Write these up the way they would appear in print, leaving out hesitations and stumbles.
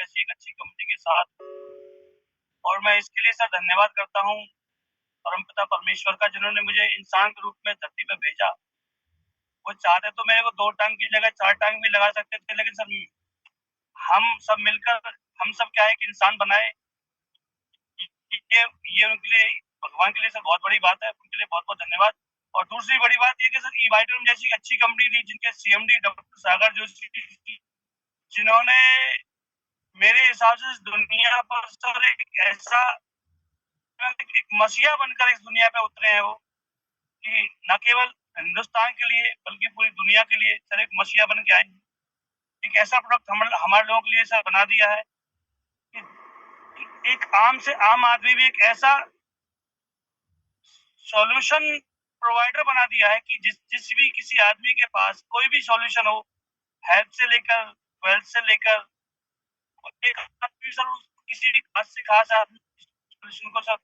जैसी एक अच्छी कंपनी के साथ, और मैं इसके लिए सर धन्यवाद करता हूँ परमपिता परमेश्वर का, जिन्होंने मुझे इंसान के रूप में धरती पे भेजा। वो चाहते तो मेरे को 2 टाँग की जगह 4 टाँग भी लगा सकते थे, लेकिन सर हम सब मिलकर, हम सब क्या है कि इंसान बनाए। ये ये उनके लिए, भगवान के लिए सर बहुत बड़ी बात है। उनके लिए बहुत-बहुत धन्यवाद। और दूसरी बड़ी बात ये कि सर ई-वाइटम जैसी अच्छी कंपनी थी, जिनके सीएमडी डॉक्टर सागर जोशी जी, जिन्होंने मेरे हिसाब से इस दुनिया पर सर एक ऐसा एक मसीहा बनकर इस दुनिया पे उतरे हैं वो, कि न केवल हिंदुस्तान के लिए बल्कि पूरी दुनिया के लिए सर एक मसीहा बन के आए हैं। एक ऐसा प्रोडक्ट हमारे लोगों के लिए सर बना दिया है कि एक आम से आम आदमी भी एक ऐसा सॉल्यूशन प्रोवाइडर बना दिया है कि जिस भी किसी आदमी के पास कोई भी सॉल्यूशन हो, हेल्थ से लेकर वेल्थ से लेकर, एक आदमी सर किसी भी खास से खास आदमी सॉल्यूशन को सर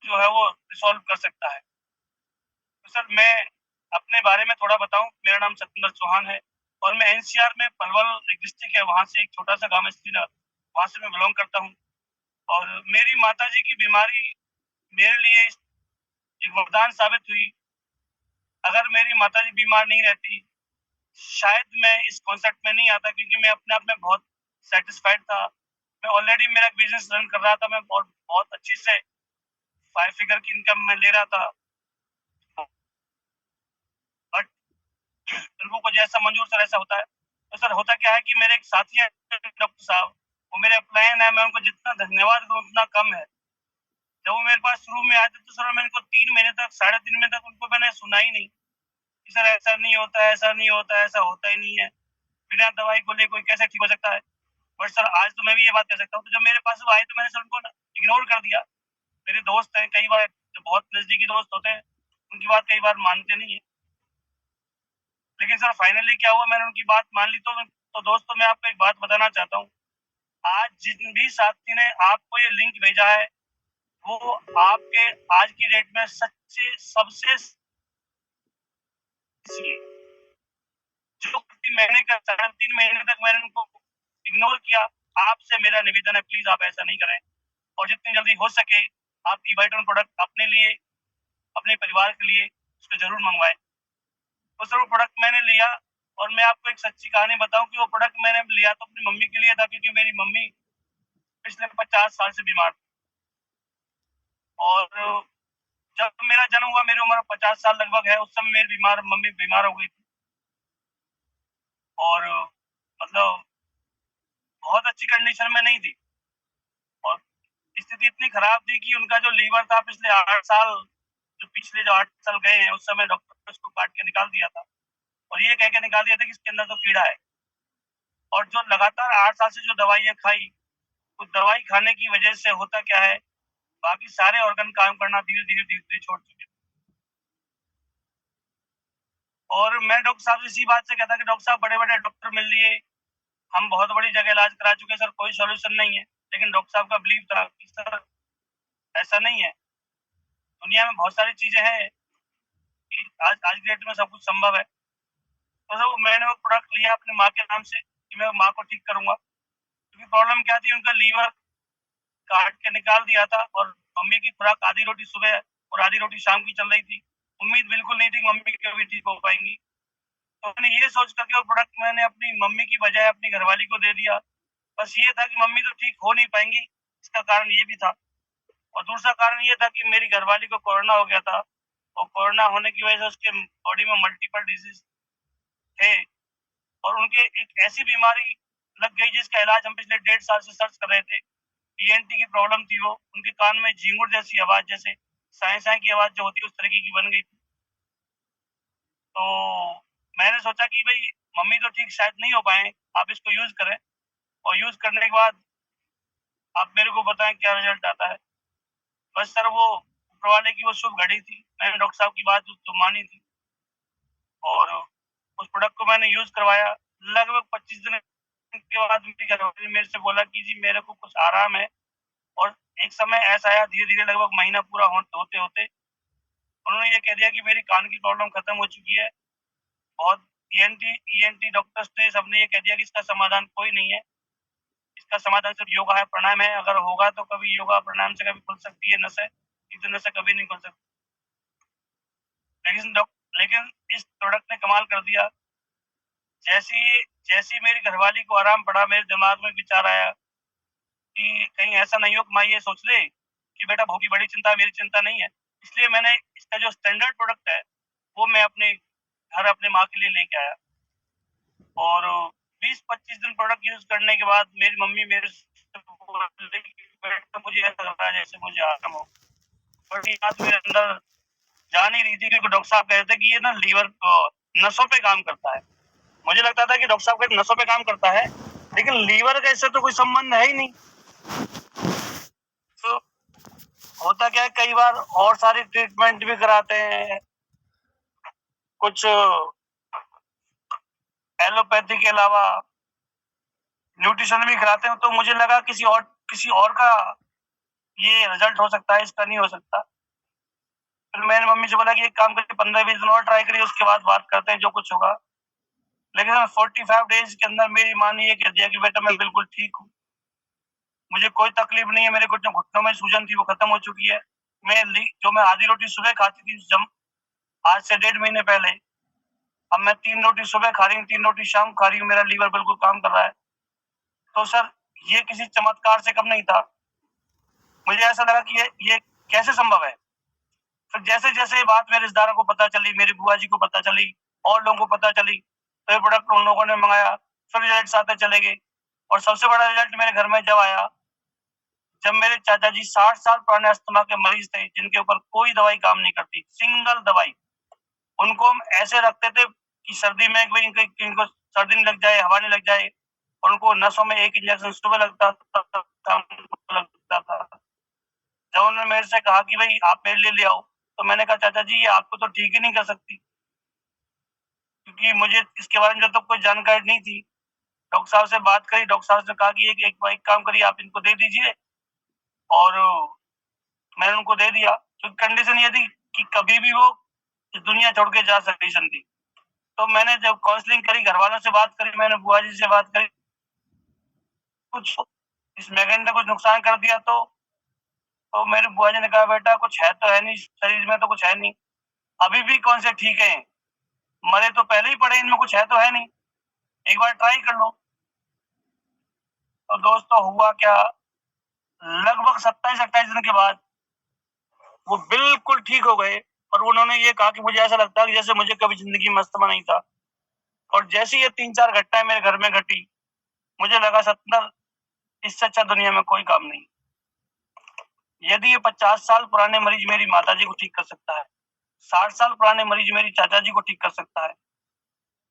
जो है वो रिसॉल्व कर सकता है। तो सर मैं अपने बारे में थोड़ा बताऊं, मेरा नाम सत्येंद्र चौहान है और मैं एनसीआर में पलवल एक डिस्ट्रिक्ट है, वहां से एक छोटा सा गांव है श्रीनगर, वहां से मैं बिलोंग करता हूँ। और मेरी माताजी की बीमारी मेरे लिए एक वरदान साबित हुई। अगर मेरी माताजी बीमार नहीं रहती, शायद मैं इस कॉन्सेप्ट में नहीं आता, क्योंकि मैं अपने आप में बहुत सेटिस्फाइड था। मैं ऑलरेडी मेरा बिजनेस रन कर रहा था, मैं बहुत बहुत अच्छी से 5 फिगर की इनकम मैं ले रहा था। बट लोगों को जैसा मंजूर सर ऐसा होता है। तो सर होता क्या है कि मेरे एक साथी हैं डॉक्टर साहब, वो मेरे अपलायन है, मैं उनको जितना धन्यवाद करूँ उतना कम है। जब वो मेरे पास शुरू में आए थे तो सर मैंने उनको 3 महीने तक, साढ़े 3 महीने तक उनको मैंने सुना ही नहीं कि सर ऐसा नहीं होता है, ऐसा नहीं होता है, ऐसा होता ही नहीं है। बिना दवाई को लिए कोई कैसे ठीक हो सकता है? बट सर आज तो मैं भी ये बात कह सकता हूँ, तो जब मेरे पास वो आए तो मैंने सर उनको इग्नोर कर दिया। मेरे दोस्त हैं, कई बार जो बहुत नज़दीकी दोस्त होते हैं, उनकी बात कई बार मानते नहीं है। लेकिन सर फाइनली क्या हुआ, मैंने उनकी बात मान ली। तो दोस्तों मैं आपको एक बात बताना चाहता हूँ। आज जिन भी साथी ने आपको ये लिंक भेजा है, वो आपके आज की डेट में सच्चे सबसे जो मैंने कर 3.5 महीने तक मैंने उनको इग्नोर किया। आपसे मेरा निवेदन है, प्लीज आप ऐसा नहीं करें और जितनी जल्दी हो सके आप ई-वाइटम प्रोडक्ट अपने लिए, अपने परिवार के लिए उसको जरूर मंगवाएं। तो सर वो प्रोडक्ट मैंने लिया, और मैं आपको एक सच्ची कहानी बताऊं कि वो प्रोडक्ट मैंने लिया तो अपनी मम्मी के लिए था, क्योंकि मेरी मम्मी पिछले 50 साल से बीमार थी। और जब मेरा जन्म हुआ मेरी उम्र 50 साल लगभग है, उस समय मेरी मम्मी बीमार हो गई थी। और मतलब बहुत अच्छी कंडीशन में नहीं थी, और स्थिति इतनी खराब थी कि उनका जो लीवर था पिछले 8 साल, जो 8 साल गए हैं, उस समय डॉक्टर ने उसको काट के निकाल दिया था, और ये कह के निकाल दिया था कि इसके अंदर तो कीड़ा है। और जो लगातार 8 साल से जो दवाइयाँ खाई, उस दवाई खाने की वजह से होता क्या है, बाकी सारे ऑर्गन काम करना धीरे धीरे धीरे धीरे छोड़ चुके। और मैं डॉक्टर साहब से इसी बात से कहता कि डॉक्टर साहब बड़े बड़े डॉक्टर मिल लिए, हम बहुत बड़ी जगह इलाज करा चुके हैं सर, कोई सॉल्यूशन नहीं है। लेकिन डॉक्टर साहब का बिलीव था कि सर ऐसा नहीं है, दुनिया में बहुत सारी चीजें हैं, आज आज की डेट में सब कुछ संभव है। तो सर मैंने वो प्रोडक्ट लिया अपनी माँ के नाम से कि मैं माँ को ठीक करूंगा, क्योंकि प्रॉब्लम क्या थी, उनका लीवर काट के निकाल दिया था, और मम्मी की खुराक आधी रोटी सुबह और आधी रोटी शाम की चल रही थी। उम्मीद बिल्कुल नहीं थी मम्मी कभी ठीक हो पाएंगी। तो मैंने ये सोच करके वो प्रोडक्ट मैंने अपनी मम्मी की बजाय अपनी घरवाली को दे दिया। बस ये था कि मम्मी तो ठीक हो नहीं पाएंगी, इसका कारण ये भी था। और दूसरा कारण ये था कि मेरी घरवाली को कोरोना हो गया था, और कोरोना होने की वजह से उसके बॉडी में मल्टीपल डिजीज थे, और उनके एक ऐसी बीमारी लग गई जिसका इलाज हम पिछले 1.5 साल से सर्च कर रहे थे। ईएनटी की प्रॉब्लम थी वो, उनके कान में झींगुर जैसी आवाज, जैसे साए साए की आवाज जो होती है उस तरीके की बन गई थी। तो मैंने सोचा कि भाई मम्मी तो ठीक शायद नहीं हो पाए, आप इसको यूज करें, और यूज करने के बाद आप मेरे को बताएं क्या रिजल्ट आता है। बस सर वो ऊपर वाले की वो शुभ घड़ी थी, मैंने डॉक्टर साहब की बात तो मानी थी, और उस प्रोडक्ट को मैंने यूज करवाया। लगभग 25 दिन के बाद मेरी घरवाली ने मेरे से बोला कि जी मेरे को कुछ आराम है। और एक समय ऐसा आया, धीरे धीरे लगभग महीना पूरा होते होते उन्होंने ये कह दिया कि मेरी कान की प्रॉब्लम खत्म हो चुकी है। बहुत ईएनटी ईएनटी डॉक्टर्स ने सबने ये कह दिया कि इसका समाधान कोई नहीं है, इसका समाधान सिर्फ योगा है, प्राणायाम है। अगर होगा तो कभी योगा प्राणायाम से कभी खुल सकती है नसें, नहीं तो नसें कभी नहीं खुल सकती। लेकिन इस प्रोडक्ट ने कमाल कर दिया। जैसी मेरी घरवाली को आराम पड़ा, मेरे दिमाग में विचार आया कि कहीं ऐसा नहीं हो कि माँ ये सोच ले कि बेटा बहू की बड़ी चिंता है, मेरी चिंता नहीं है। इसलिए मैंने इसका जो स्टैंडर्ड प्रोडक्ट है वो मैं अपने घर अपने माँ के लिए लेके आया और 20-25 दिन प्रोडक्ट यूज करने के बाद मेरी मम्मी मेरे से बोली कि बेटा मुझे ऐसा लग रहा है जैसे मुझे आराम हो। बट ये बात मेरे अंदर जा नहीं रही थी क्योंकि डॉक्टर साहब कहते थे कि ये ना लीवर नसों पे काम करता है। मुझे लगता था कि डॉक्टर साहब कहते नसों पे काम करता है, लेकिन लीवर का इससे तो कोई संबंध है ही नहीं। तो होता क्या है, कई बार और सारी ट्रीटमेंट भी कराते हैं, कुछ एलोपैथी के अलावा न्यूट्रिशन भी कराते हैं, तो मुझे लगा किसी और का ये रिजल्ट हो सकता है, इसका नहीं हो सकता। फिर मैंने मम्मी से बोला कि एक काम करके 15-20 दिन और ट्राई करिए, उसके बाद बात करते हैं जो कुछ होगा। लेकिन 45 डेज के अंदर मेरी माँ ने ये कह दिया कि बेटा मैं बिल्कुल ठीक हूँ, मुझे कोई तकलीफ नहीं है, मेरे घुटनों में सूजन थी वो खत्म हो चुकी है। मैं आधी रोटी सुबह खाती थी जब आज से 1.5 महीने पहले, अब मैं 3 रोटी सुबह खा रही हूँ, 3 रोटी शाम खा रही हूँ, मेरा लीवर बिल्कुल काम कर रहा है। तो सर ये किसी चमत्कार से कम नहीं था। मुझे ऐसा लगा कि ये कैसे संभव है। फिर जैसे जैसे बात मेरे रिश्तेदारों को पता चली, मेरी बुआ जी को पता चली और लोगों को पता चली, तो ये प्रोडक्ट उन लोगों ने मंगाया, फिर रिजल्ट आते चले गए। और सबसे बड़ा रिजल्ट मेरे घर में जब आया, जब मेरे चाचा जी 60 साल पुराने अस्थमा के मरीज थे, जिनके ऊपर कोई दवाई काम नहीं करती, सिंगल दवाई, उनको हम ऐसे रखते थे कि सर्दी में इनको सर्दी नहीं लग जाए, हवा नहीं लग जाए, और उनको नसों में एक इंजेक्शन सुबह लगता था। जब उन्होंने मेरे से कहा कि भाई आप मेरे लिए ले आओ, तो मैंने कहा चाचा जी ये आपको तो ठीक ही नहीं कर सकती, क्योंकि मुझे इसके बारे में जब तक कोई जानकारी नहीं थी। डॉक्टर साहब से बात करी, डॉक्टर साहब ने कहा कि एक काम करिए, आप इनको दे दीजिए, और मैंने उनको दे दिया। तो कंडीशन ये थी कि कभी भी वो इस दुनिया छोड़ के जा सकती थी। तो मैंने जब काउंसलिंग करी, घर वालों से बात करी, मैंने बुआ जी से बात करी, कुछ इस मैगन ने कुछ नुकसान कर दिया तो मेरे बुआ जी ने कहा बेटा कुछ है तो है नहीं, शरीर में तो कुछ है नहीं, अभी भी कौन से ठीक है, मरे तो पहले ही पड़े, इनमें कुछ है तो है नहीं, एक बार ट्राई कर लो। तो दोस्तों हुआ क्या, लगभग 27-28 दिन के बाद वो बिल्कुल ठीक हो गए, और उन्होंने ये कहा कि मुझे ऐसा लगता है कि जैसे मुझे कभी जिंदगी में अस्थमा नहीं था। और जैसे ये 3-4 घटनाएं मेरे घर में घटी, मुझे लगा 70 इससे अच्छा दुनिया में कोई काम नहीं। यदि ये 50 साल पुराने मरीज मेरी माता जी को ठीक कर सकता है, 60 साल पुराने मरीज मेरी चाचा जी को ठीक कर सकता है,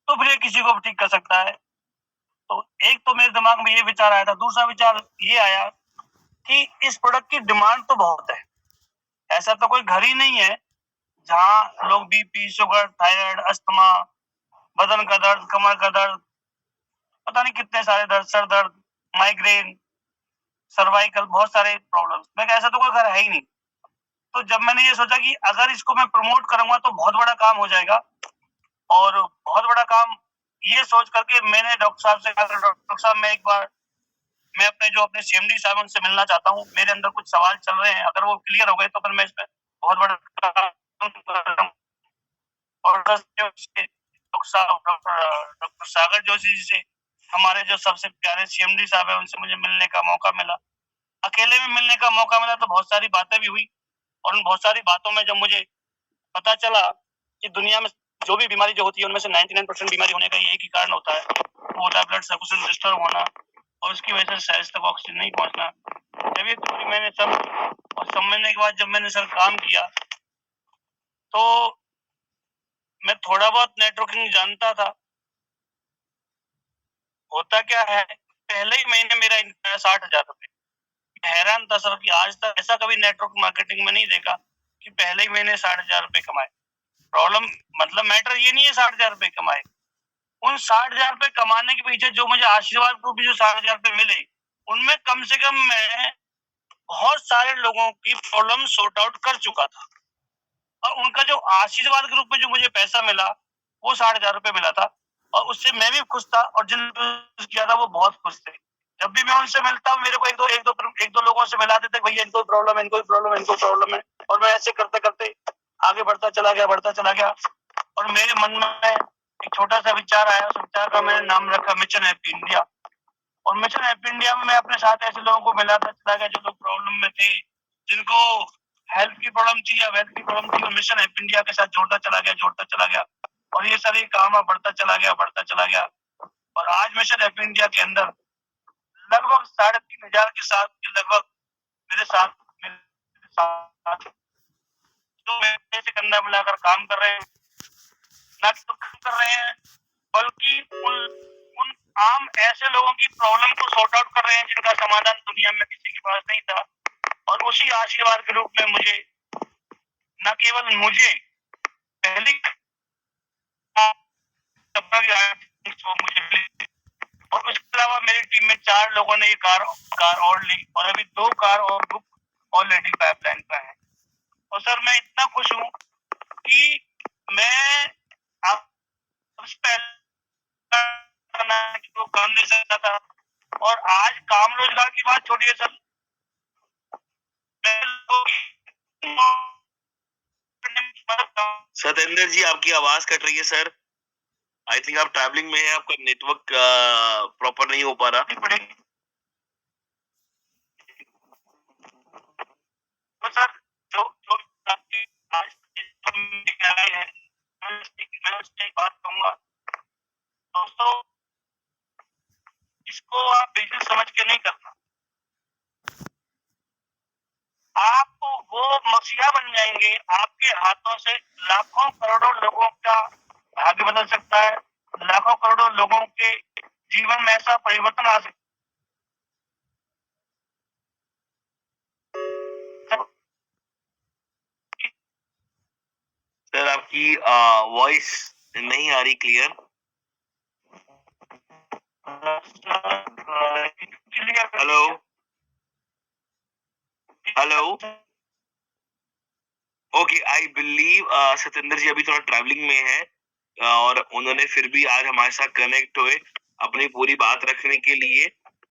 तो फिर किसी को भी ठीक कर सकता है। तो एक तो मेरे दिमाग में ये विचार आया था, दूसरा विचार ये आया कि इस प्रोडक्ट की डिमांड तो बहुत है, ऐसा तो कोई घर ही नहीं है जहाँ लोग बीपी, शुगर, थायराइड, अस्थमा, बदन का दर्द, कमर का दर्द, पता नहीं कितने सारे दर्द, सर दर्द, माइग्रेन, सर्वाइकल, बहुत सारे प्रॉब्लम्स, मैं ऐसा तो कोई घर है ही नहीं। तो जब मैंने ये सोचा कि अगर इसको मैं प्रमोट करूंगा तो बहुत बड़ा काम हो जाएगा, और बहुत बड़ा काम, ये सोच करके मैंने डॉक्टर साहब से कहा, डॉक्टर साहब मैं अपने सीएमडी साहब उनसे मिलना चाहता हूँ, मेरे अंदर कुछ सवाल चल रहे हैं, अगर वो क्लियर हो गए तो फिर मैं इसमें बहुत बड़ा काम। और डॉक्टर सागर जोशी जी से, हमारे जो सबसे प्यारे सीएमडी साहब है, उनसे मुझे मिलने का मौका मिला। अकेले में मिलने का मौका मिला तो बहुत सारी बातें भी हुई, और उन बहुत सारी बातों में जब मुझे पता चला कि दुनिया में जो भी बीमारी जो होती है उनमें से 99% बीमारी होने का एक ही कारण होता है, वो होता है ब्लड सर्कुलेशन डिस्टर्ब होना, और उसकी वजह से सेल्स तक ऑक्सीजन नहीं पहुंचना। जब ये थ्योरी मैंने समझने के बाद जब मैंने सर काम किया, तो मैं थोड़ा बहुत नेटवर्किंग जानता था। होता क्या है, पहले ही महीने मेरा इनकम 60,000 रुपए। हैरान था सर कि आज तक ऐसा कभी नेटवर्क मार्केटिंग में नहीं देखा कि पहले ही महीने 60,000 रुपए कमाए। प्रॉब्लम मतलब मैटर ये नहीं है 60,000 रुपए कमाए, उन 60,000 रुपए कमाने के पीछे जो मुझे आशीर्वाद ग्रुप भी जो 60,000 रुपए मिले, उनमें कम से कम मैं बहुत सारे लोगों की प्रॉब्लम सॉर्ट आउट कर चुका था। और उनका जो आशीर्वाद ग्रुप में जो मुझे पैसा मिला, वो 60,000 रुपए मिला था, और उससे मैं भी खुश था, और जिन किया था वो बहुत खुश थे। जब भी मैं उनसे मिलता हूँ, मेरे को एक दो लोगों से मिला देते, भैया इनको प्रॉब्लम है, इनको प्रॉब्लम है, और मैं ऐसे करते करते आगे बढ़ता चला गया। और मेरे मन में एक छोटा सा विचार आया, उस विचार का मैंने नाम रखा मिशन हैप्पी इंडिया। और मिशन हैप्पी इंडिया में मैं अपने साथ ऐसे लोगों को मिलाता चला गया जो लोग प्रॉब्लम में थे, जिनको हेल्थ की प्रॉब्लम थी या वेल्थ की प्रॉब्लम थी, मिशन हैप्पी इंडिया के साथ जोड़ता चला गया। और ये सारे काम बढ़ता चला गया। और आज मिशन हैप्पी इंडिया के अंदर लगभग 3,500 के साथ लगभग मेरे साथ जो मेरे से कंधा मिलाकर काम कर रहे हैं, ना तो काम कर रहे हैं, बल्कि उन आम ऐसे लोगों की प्रॉब्लम को सॉर्ट आउट कर रहे हैं जिनका समाधान दुनिया में किसी के पास नहीं था। और उसी आशीर्वाद के रूप में मुझे, न केवल मुझे, पहली मुझे, और उसके अलावा मेरी टीम में 4 लोगों ने ये कार और ली, और अभी 2 कार और बुक ऑलरेडी पाइपलाइन पर है। और सर मैं इतना खुश हूँ कि मैं काम नहीं सकता था, और आज काम रोजगार की बात छोड़िए सर, सतेंद्र जी आपकी आवाज कट रही है सर। आई थिंक आप ट्रैवलिंग में हैं, आपका नेटवर्क प्रॉपर नहीं हो पा रहा। तो सर जो जो आज है, मैं एक बात कहूंगा दोस्तों, इसको आप बिजनेस समझ के नहीं करना, आप वो मसीहा बन जाएंगे, आपके हाथों से लाखों करोड़ों लोगों का भाग्य बदल सकता है, लाखों करोड़ों लोगों के जीवन में ऐसा परिवर्तन आ सकता है। सर आपकी वॉइस नहीं आ रही clear. Hello hello. Okay, I believe Satendra ji अभी थोड़ा ट्रैवलिंग में है, और उन्होंने फिर भी आज हमारे साथ कनेक्ट हुए अपनी पूरी बात रखने के लिए।